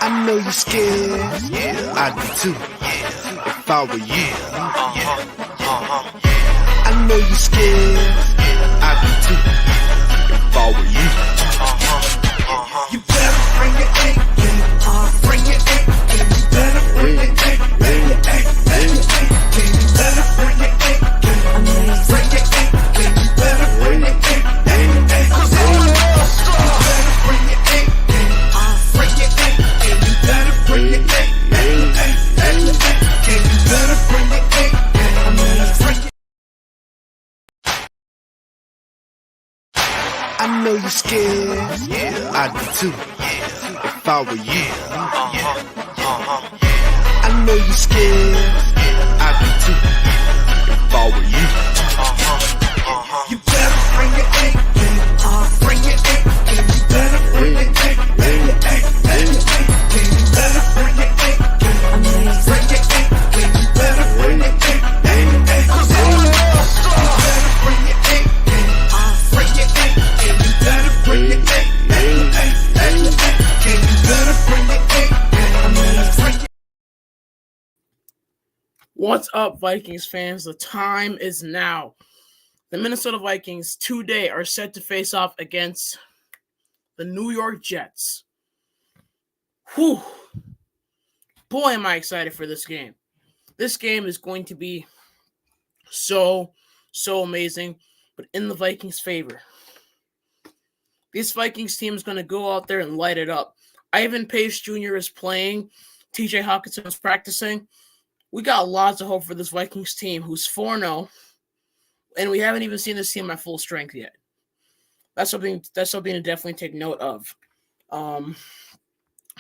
I know you're scared. Yeah, I'd be too. Yeah, if I were you. I know you're scared. I'd be too. If I were you. You better bring your A game. Bring your A game. You better bring your A game. Bring your A game. You better bring your A game. Bring your A game. You better bring your A game. Cause I'm a star. You better bring your A game. Bring your A game. You better bring your A game. You better bring your A game. I know you're scared. Yeah, I'd be too. Yeah, if I were you. I know you're scared. I'd be too. If I were you. You better bring your A game. Bring your A game. You better bring your A game. Bring your A game. You better bring your A game. Bring your A game. You better bring your A game. Cause I'm a star. You better bring your A game. Bring your A game. You better bring your A game. You better bring your A game. What's up, Vikings fans? The time is now. The Minnesota Vikings today are set to face off against the New York Jets. Whew. Boy, am I excited for this game. This game is going to be so amazing, but in the Vikings' favor. This Vikings team is going to go out there and light it up. Ivan Pace Jr. is playing. TJ Hawkinson is practicing. We got lots of hope for this Vikings team who's 4-0, and we haven't even seen this team at full strength yet. That's something to definitely take note of.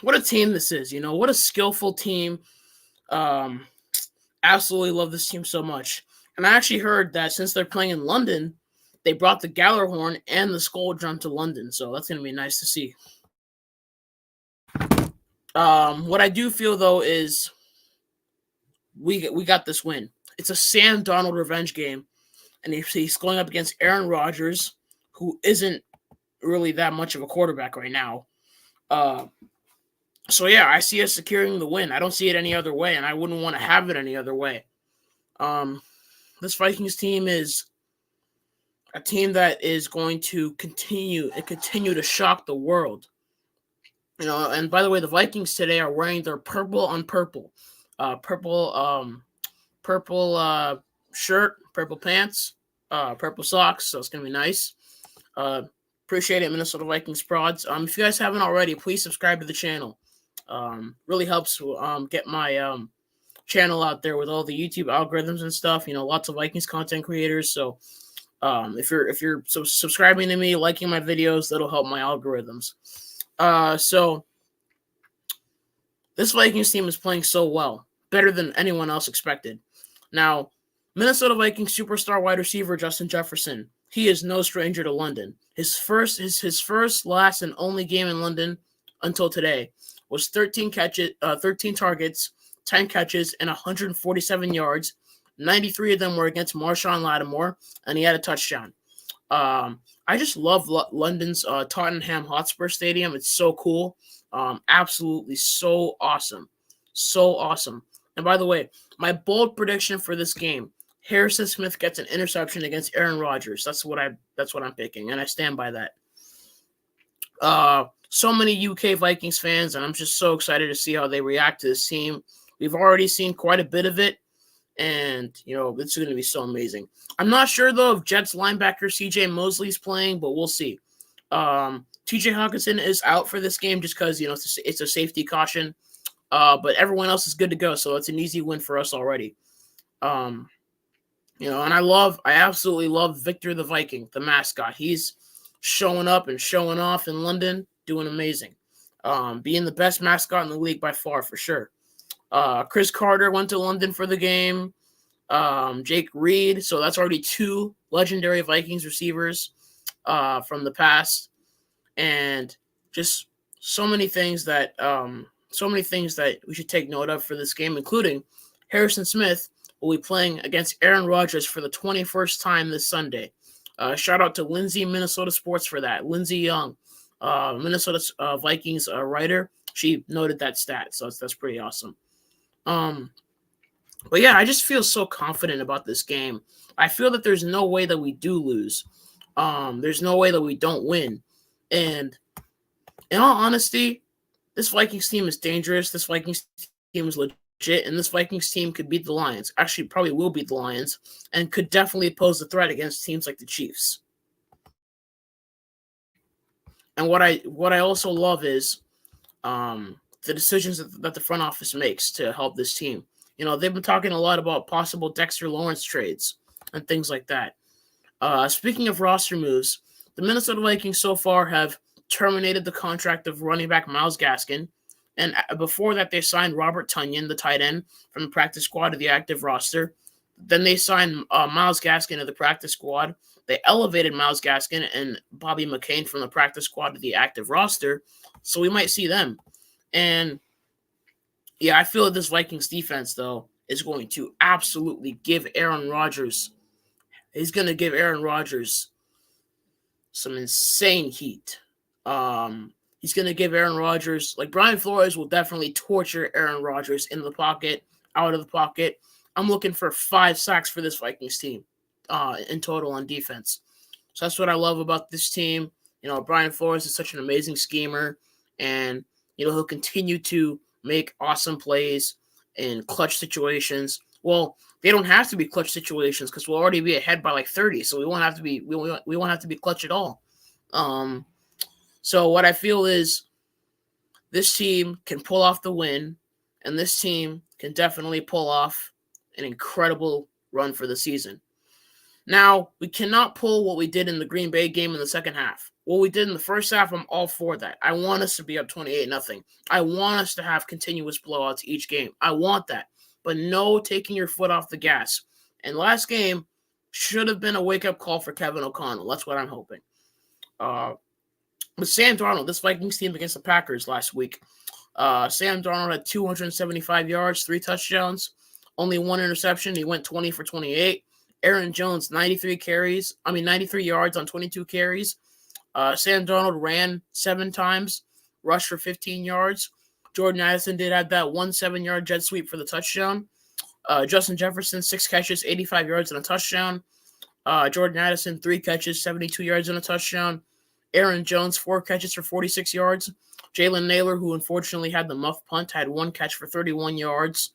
What a team this is, what a skillful team. Absolutely love this team so much. And I actually heard that since they're playing in London, they brought the Gallarhorn and the Skull Drum to London, so that's going to be nice to see. What I do feel, though, is we got this win. It's a Sam Darnold revenge game, and he's going up against Aaron Rodgers, who isn't really that much of a quarterback right now. So, yeah, I see us securing the win. I don't see it any other way, and I wouldn't want to have it any other way. This Vikings team is a team that is going to continue to shock the world. And by the way, the Vikings today are wearing their purple on purple. Purple shirt, purple pants, purple socks. So it's gonna be nice. Appreciate it, Minnesota Vikings prods. If you guys haven't already, please subscribe to the channel. Really helps get my channel out there with all the YouTube algorithms and stuff. Lots of Vikings content creators. So if you're subscribing to me, liking my videos, that'll help my algorithms. So this Vikings team is playing so well, better than anyone else expected. Now, Minnesota Vikings superstar wide receiver Justin Jefferson, he is no stranger to London. His first, last, and only game in London until today was 13 targets, 10 catches, and 147 yards. 93 of them were against Marshawn Lattimore, and he had a touchdown. I just love London's Tottenham Hotspur Stadium. It's so cool. Absolutely so awesome. So awesome. And by the way, my bold prediction for this game, Harrison Smith gets an interception against Aaron Rodgers. That's what I'm picking, and I stand by that. So many UK Vikings fans, and I'm just so excited to see how they react to this team. We've already seen quite a bit of it, and it's going to be so amazing. I'm not sure though if Jets linebacker CJ Mosley's playing, but we'll see. TJ Hawkinson is out for this game just because it's a safety caution. But everyone else is good to go, so it's an easy win for us already. And I absolutely love Victor the Viking, the mascot. He's showing up and showing off in London, doing amazing. Being the best mascot in the league by far, for sure. Chris Carter went to London for the game. Jake Reed, so that's already 2 legendary Vikings receivers from the past. And just so many things that we should take note of for this game, including Harrison Smith will be playing against Aaron Rodgers for the 21st time this Sunday. Shout out to Lindsay Minnesota Sports for that. Lindsay Young, Minnesota Vikings writer. she noted that stat, so that's pretty awesome. But yeah, I just feel so confident about this game. I feel that there's no way that we do lose. There's no way that we don't win. And in all honesty, this Vikings team is dangerous. This Vikings team is legit, and this Vikings team could beat the Lions. Actually, probably will beat the Lions, and could definitely pose a threat against teams like the Chiefs. And what I also love is the decisions that the front office makes to help this team. They've been talking a lot about possible Dexter Lawrence trades and things like that. Speaking of roster moves, the Minnesota Vikings so far have terminated the contract of running back Myles Gaskin. And before that, they signed Robert Tonyan, the tight end, from the practice squad to the active roster. Then they signed Myles Gaskin to the practice squad. They elevated Myles Gaskin and Bobby McCain from the practice squad to the active roster. So we might see them. And yeah, I feel that this Vikings defense, though, is going to absolutely give Aaron Rodgers. He's going to give Aaron Rodgers some insane heat. He's going to give Aaron Rodgers, like Brian Flores will definitely torture Aaron Rodgers in the pocket, out of the pocket. I'm looking for 5 sacks for this Vikings team in total on defense. So that's what I love about this team. Brian Flores is such an amazing schemer, and, he'll continue to make awesome plays in clutch situations. Well, they don't have to be clutch situations because we'll already be ahead by like 30, so we won't have to be clutch at all. So what I feel is this team can pull off the win, and this team can definitely pull off an incredible run for the season. Now, we cannot pull what we did in the Green Bay game in the second half. What we did in the first half, I'm all for that. I want us to be up 28-0. I want us to have continuous blowouts each game. I want that. But no taking your foot off the gas. And last game should have been a wake-up call for Kevin O'Connell. That's what I'm hoping. But Sam Darnold, this Vikings team against the Packers last week, Sam Darnold had 275 yards, 3 touchdowns, only 1 interception. He went 20 for 28. Aaron Jones, 93 yards on 22 carries. Sam Darnold ran 7 times, rushed for 15 yards. Jordan Addison did have that 1 7-yard jet sweep for the touchdown. Justin Jefferson, 6 catches, 85 yards and a touchdown. Jordan Addison, 3 catches, 72 yards and a touchdown. Aaron Jones, 4 catches for 46 yards. Jalen Naylor, who unfortunately had the muff punt, had 1 catch for 31 yards.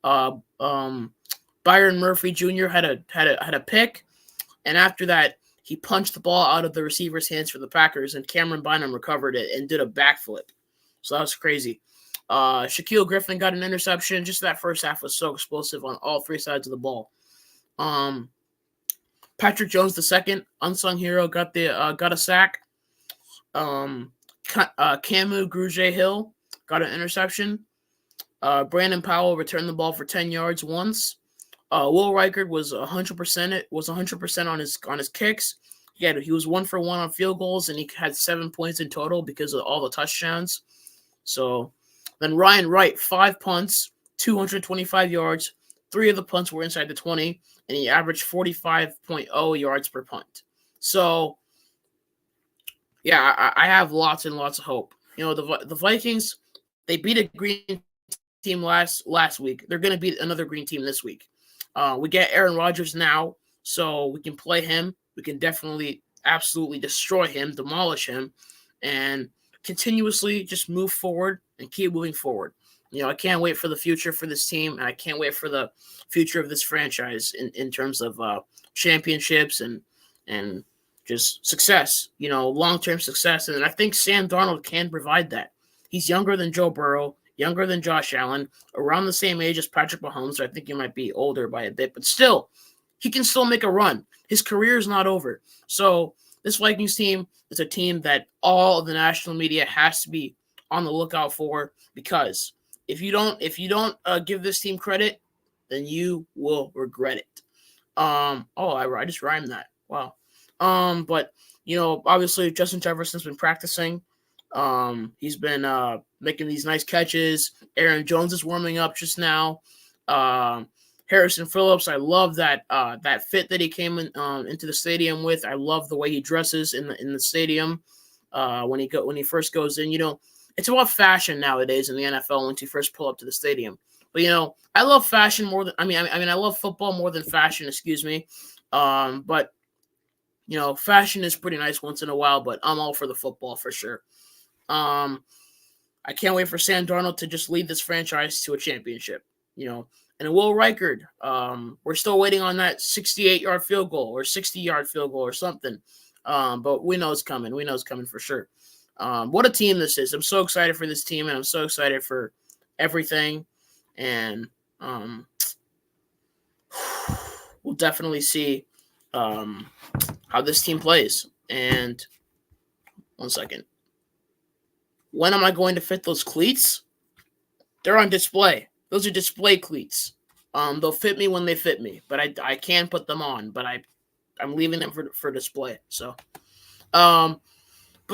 Byron Murphy Jr. had a pick, and after that, he punched the ball out of the receiver's hands for the Packers, and Cameron Bynum recovered it and did a backflip. So that was crazy. Shaquille Griffin got an interception. Just that first half was so explosive on all 3 sides of the ball. Patrick Jones, the second unsung hero, got a sack. Camu Grugier-Hill got an interception. Brandon Powell returned the ball for 10 yards once. Will Reichard was 100% on his kicks. He was 1 for 1 on field goals, and he had 7 points in total because of all the touchdowns. So then Ryan Wright, 5 punts, 225 yards. 3 of the punts were inside the 20, and he averaged 45.0 yards per punt. So yeah, I have lots and lots of hope. The Vikings, they beat a green team last week. They're going to beat another green team this week. We get Aaron Rodgers now, so we can play him. We can definitely, absolutely destroy him, demolish him, and continuously just move forward and keep moving forward. I can't wait for the future for this team, and I can't wait for the future of this franchise in terms of championships and just success, long-term success. And I think Sam Darnold can provide that. He's younger than Joe Burrow, younger than Josh Allen, around the same age as Patrick Mahomes. So I think he might be older by a bit, but still, he can still make a run. His career is not over. So this Vikings team is a team that all of the national media has to be on the lookout for, because if you don't give this team credit, then you will regret it. I just rhymed that. Wow. But obviously Justin Jefferson's been practicing. He's been making these nice catches. Aaron Jones is warming up just now. Harrison Phillips, I love that fit that he came into the stadium with. I love the way he dresses in the stadium when he first goes in. it's about fashion nowadays in the NFL once you first pull up to the stadium. But I love fashion more than I love football more than fashion. Excuse me. But fashion is pretty nice once in a while. But I'm all for the football for sure. I can't wait for Sam Darnold to just lead this franchise to a championship. And Will Reichard, we're still waiting on that 68-yard field goal or 60-yard field goal or something. But we know it's coming. We know it's coming for sure. What a team this is. I'm so excited for this team, and I'm so excited for everything. And we'll definitely see how this team plays. And 1 second. When am I going to fit those cleats? They're on display. Those are display cleats. They'll fit me when they fit me, but I can put them on. But I'm leaving them for display. So, but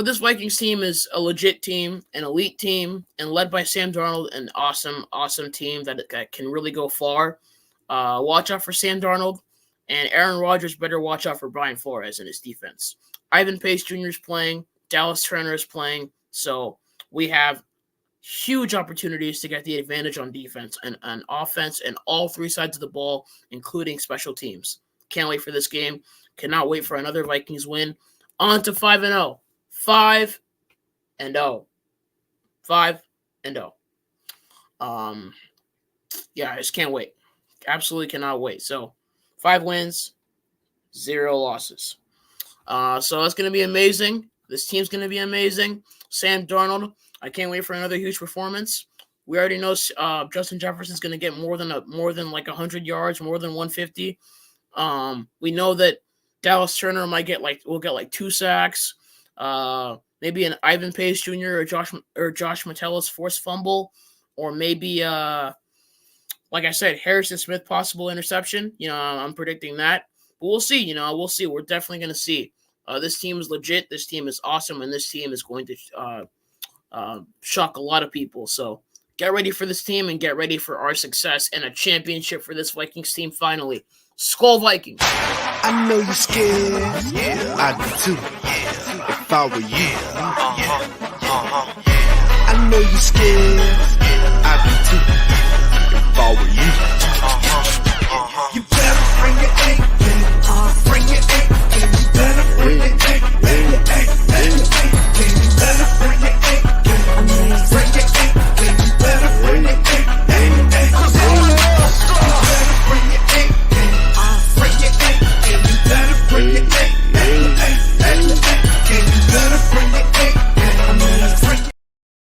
this Vikings team is a legit team, an elite team, and led by Sam Darnold, an awesome team that can really go far. Watch out for Sam Darnold, and Aaron Rodgers better watch out for Brian Flores and his defense. Ivan Pace Jr. is playing. Dallas Turner is playing. So we have huge opportunities to get the advantage on defense and offense and all three sides of the ball, including special teams. Can't wait for this game. Cannot wait for another Vikings win. On to 5-0. 5-0. 5-0. Yeah, I just can't wait. Absolutely cannot wait. So 5 wins, 0 losses. So it's going to be amazing. This team's going to be amazing. Sam Darnold, I can't wait for another huge performance. We already know Justin Jefferson's going to get more than like 100 yards, more than 150. We know that Dallas Turner will get like 2 sacks. Maybe an Ivan Pace Jr. or Josh Metellus forced fumble, or maybe like I said, Harrison Smith possible interception. I'm predicting that. But we'll see. We'll see. We're definitely going to see. This team is legit. This team is awesome, and this team is going to shock a lot of people. So get ready for this team and get ready for our success and a championship for this Vikings team finally. Skol Vikings! I know you're scared. I do too. If I were you. I know you're scared. I do too. If I were you.